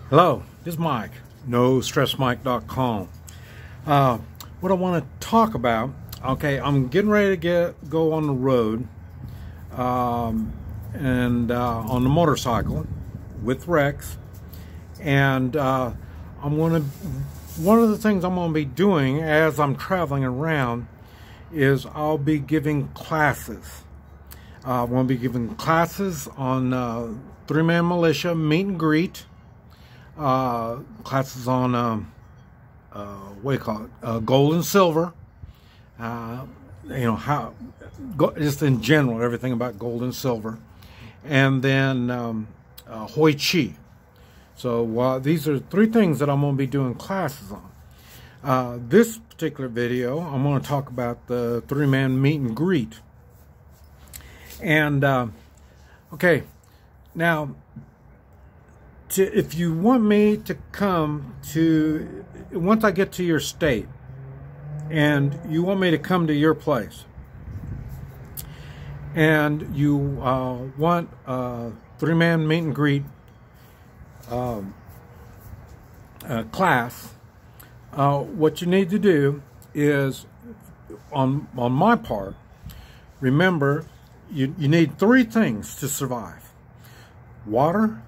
Hello, this is Mike, NoStressMike.com. What I want to talk about, okay, I'm getting ready to go on the road and on the motorcycle with Rex, and one of the things I'm going to be doing as I'm traveling around is I'll be giving classes. I'm going to be giving classes on three-man militia meet and greet, classes on what do you call it, gold and silver, how just in general everything about gold and silver, and then Hoi Chi. So these are three things that I'm going to be doing classes on. This particular video, I'm going to talk about the three-man meet and greet. And okay, now if you want me to come to, once I get to your state and you want me to come to your place and you want a three-man meet and greet class, what you need to do is, on my part, remember you need three things to survive: water,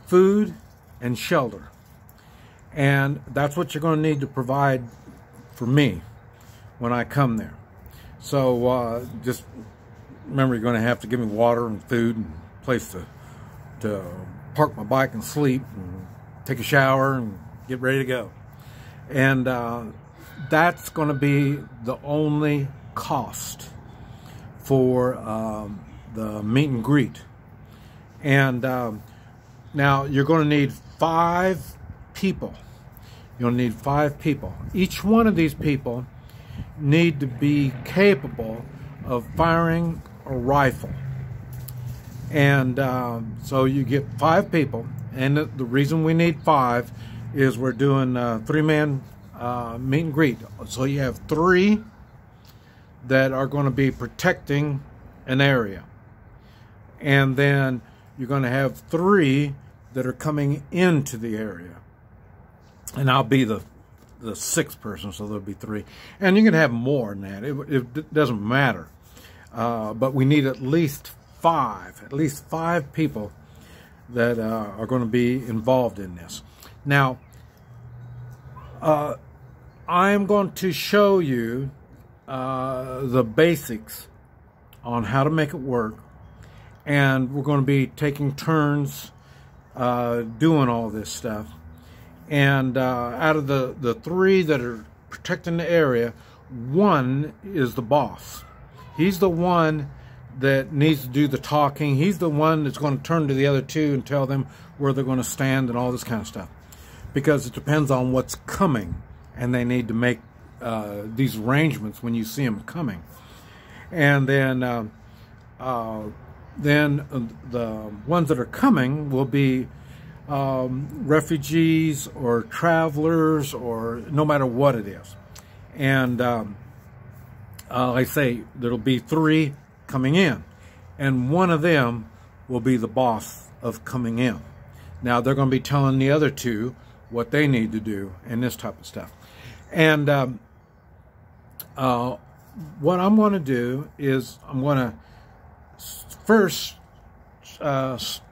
food, and shelter. And that's what you're going to need to provide for me when I come there. So just remember, you're going to have to give me water and food and a place to park my bike and sleep and take a shower and get ready to go. And that's going to be the only cost for the meet and greet. And now you're going to need 5 people. You'll need 5 people. Each one of these people need to be capable of firing a rifle. And so you get 5 people. And the reason we need 5 is we're doing three-man meet and greet. So you have 3 that are going to be protecting an area. And then you're going to have 3 that are coming into the area. And I'll be the 6th person, so there'll be 3. And you can have more than that. It doesn't matter. But we need at least 5 people that are going to be involved in this. Now, I'm going to show you the basics on how to make it work, and we're going to be taking turns doing all this stuff. And out of the 3 that are protecting the area, 1 is the boss. He's the one that needs to do the talking. He's the one that's going to turn to the other 2 and tell them where they're going to stand and all this kind of stuff, because it depends on what's coming, and they need to make these arrangements when you see them coming. And then the ones that are coming will be refugees or travelers, or no matter what it is. And like I say, there'll be 3 coming in, and one of them will be the boss of coming in. Now they're going to be telling the other 2 what they need to do and this type of stuff. And what I'm going to do is I'm going to first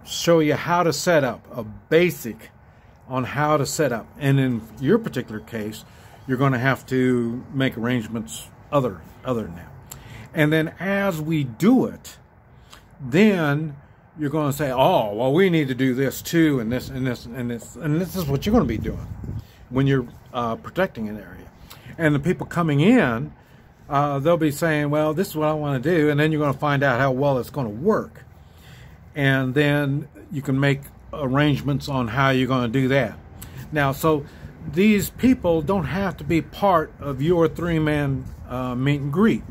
show you how to set up a basic on how to set up. And in your particular case, you're going to have to make arrangements other than that. And then as we do it, then you're going to say, oh, well, we need to do this too, and this and this and this, and this is what you're going to be doing when you're protecting an area. And the people coming in, they'll be saying, well, this is what I want to do, and then you're going to find out how well it's going to work. And then you can make arrangements on how you're going to do that. Now, so these people don't have to be part of your three-man meet and greet.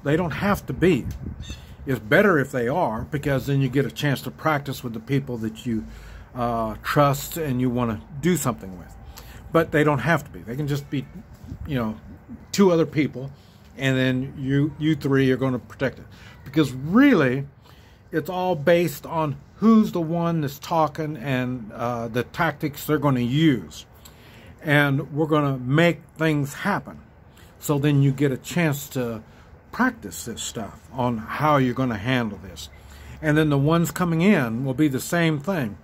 They don't have to be. It's better if they are, because then you get a chance to practice with the people that you trust and you want to do something with. But they don't have to be. They can just be, 2 other people, and then you 3 are going to protect it. Because really, it's all based on who's the one that's talking and the tactics they're going to use. And we're going to make things happen. So then you get a chance to practice this stuff on how you're going to handle this. And then the ones coming in will be the same thing.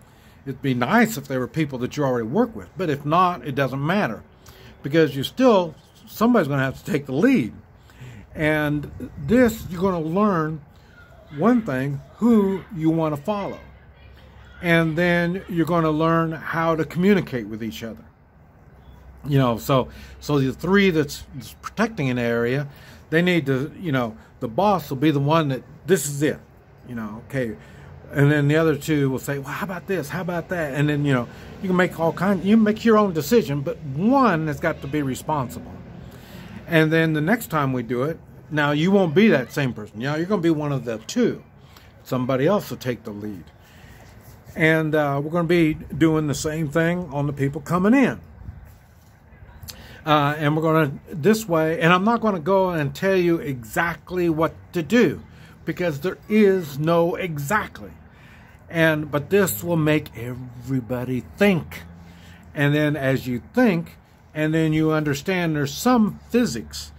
It'd be nice if they were people that you already work with, but if not, it doesn't matter, because somebody's going to have to take the lead. And this, you're going to learn one thing, who you want to follow. And then you're going to learn how to communicate with each other. You know, so the three that's protecting an area, they need to, you know, the boss will be the one that, this is it, you know, okay. And then the other two will say, well, how about this? How about that? And then, you know, you can make you make your own decision, but one has got to be responsible. And then the next time we do it, now you won't be that same person. You know, you're going to be one of the two. Somebody else will take the lead. And we're going to be doing the same thing on the people coming in. And we're going to, this way, and I'm not going to go and tell you exactly what to do, because there is no exactly. But this will make everybody think. And then as you think, and then you understand there's some physics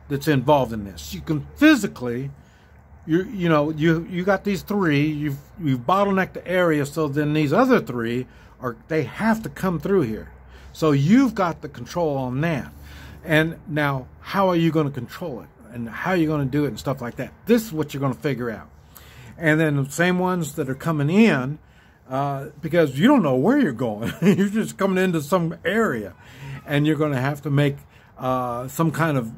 that's involved in this. You can physically, you got these three, you've bottlenecked the area, so then these other three they have to come through here. So you've got the control on that. And now, how are you going to control it? And how are you going to do it and stuff like that? This is what you're going to figure out. And then the same ones that are coming in, because you don't know where you're going. You're just coming into some area. And you're going to have to make some kind of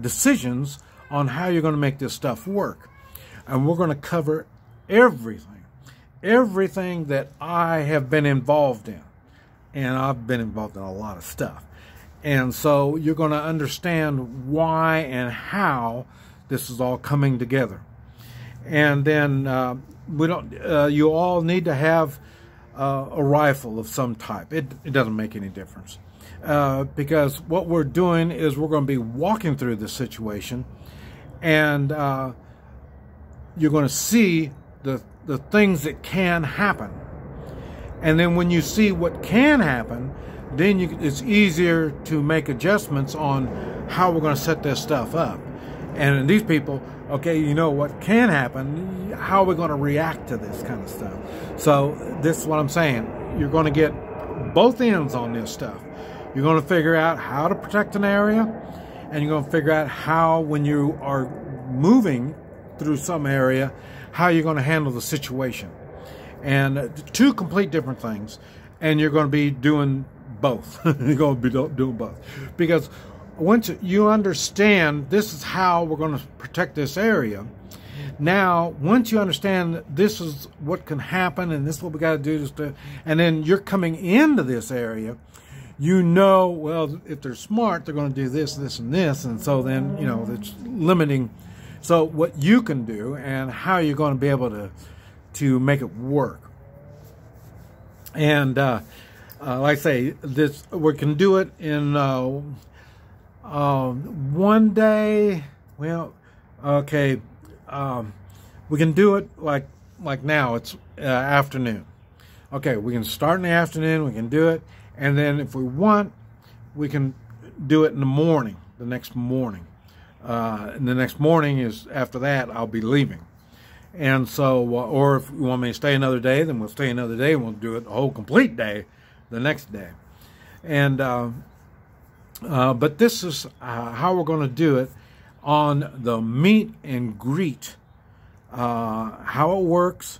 decisions on how you're going to make this stuff work. And we're going to cover everything that I have been involved in. And I've been involved in a lot of stuff. And so you're going to understand why and how this is all coming together. And then you all need to have a rifle of some type. It doesn't make any difference. Because what we're doing is we're going to be walking through this situation, and you're going to see the things that can happen. And then when you see what can happen, then it's easier to make adjustments on how we're going to set this stuff up. And these people, okay, you know what can happen, how are we going to react to this kind of stuff? So this is what I'm saying. You're going to get both ends on this stuff. You're going to figure out how to protect an area, and you're going to figure out how, when you are moving through some area, how you're going to handle the situation. And two complete different things. And you're going to be doing both. You're going to be doing both. Because once you understand this is how we're going to protect this area, now once you understand this is what can happen and this is what we got to do, and then you're coming into this area, you know, well, if they're smart, they're going to do this, this, and this. And so then, you know, it's limiting. So what you can do and how you're going to be able to make it work. And like I say, we can do it in one day. Well, okay, we can do it like now. It's afternoon. Okay, we can start in the afternoon. We can do it, and then if we want, we can do it in the morning. The next morning, and the next morning is after that. I'll be leaving. And so, or if you want me to stay another day, then we'll stay another day, and we'll do it a whole complete day the next day. And but this is how we're going to do it on the meet and greet, how it works.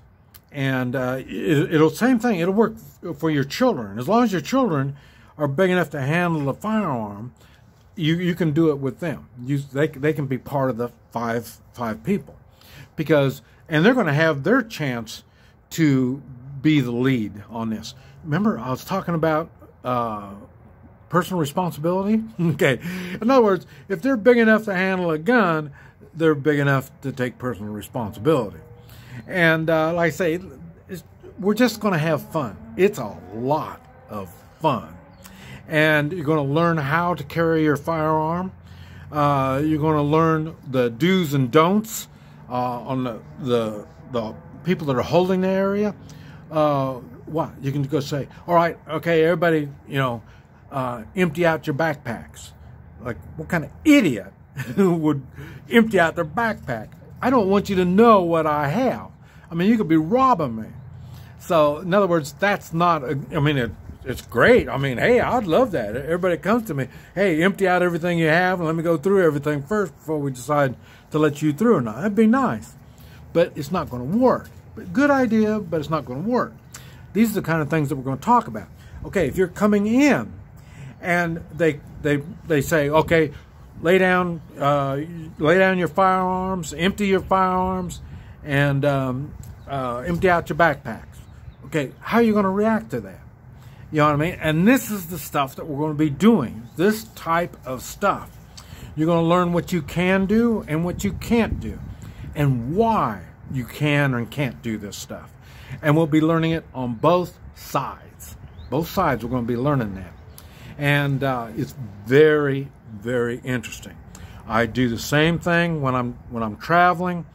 And it'll same thing. It'll work for your children. As long as your children are big enough to handle a firearm, you can do it with them. They can be part of the five people, and they're going to have their chance to be the lead on this. Remember, I was talking about personal responsibility? Okay. In other words, if they're big enough to handle a gun, they're big enough to take personal responsibility. And like I say, we're just going to have fun. It's a lot of fun. And you're going to learn how to carry your firearm. You're going to learn the do's and don'ts on the people that are holding the area, what? You can go say, all right, okay, everybody, empty out your backpacks. Like, what kind of idiot would empty out their backpack? I don't want you to know what I have. I mean, you could be robbing me. So, in other words, that's not, it's great. I mean, hey, I'd love that. Everybody comes to me, hey, empty out everything you have and let me go through everything first before we decide to let you through or not. That'd be nice. But it's not going to work. But good idea, but it's not going to work. These are the kind of things that we're going to talk about. Okay, if you're coming in and they say, okay, lay down your firearms, empty your firearms, and empty out your backpacks. Okay, how are you going to react to that? You know what I mean? And this is the stuff that we're going to be doing, this type of stuff. You're going to learn what you can do and what you can't do, and why you can and can't do this stuff. And we'll be learning it on both sides. Both sides we're going to be learning that. And it's very, very interesting. I do the same thing when I'm traveling,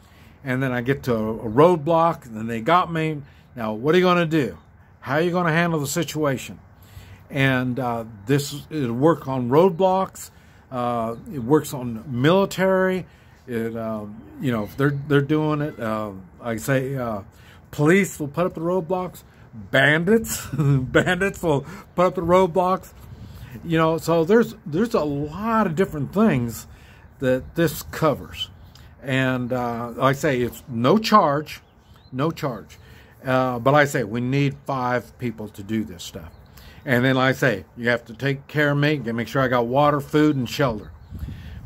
and then I get to a roadblock, and then they got me. Now, what are you going to do? How are you going to handle the situation? And it'll work on roadblocks. It works on military. If they're doing it, like I say, police will put up the roadblocks. Bandits will put up the roadblocks. So there's a lot of different things that this covers. And like I say, it's no charge. But like I say, we need 5 people to do this stuff. And then like I say, you have to take care of me, make sure I got water, food, and shelter.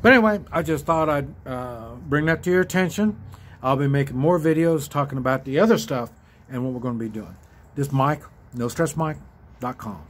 But anyway, I just thought I'd bring that to your attention. I'll be making more videos talking about the other stuff and what we're going to be doing. This is Mike, NoStressMike.com.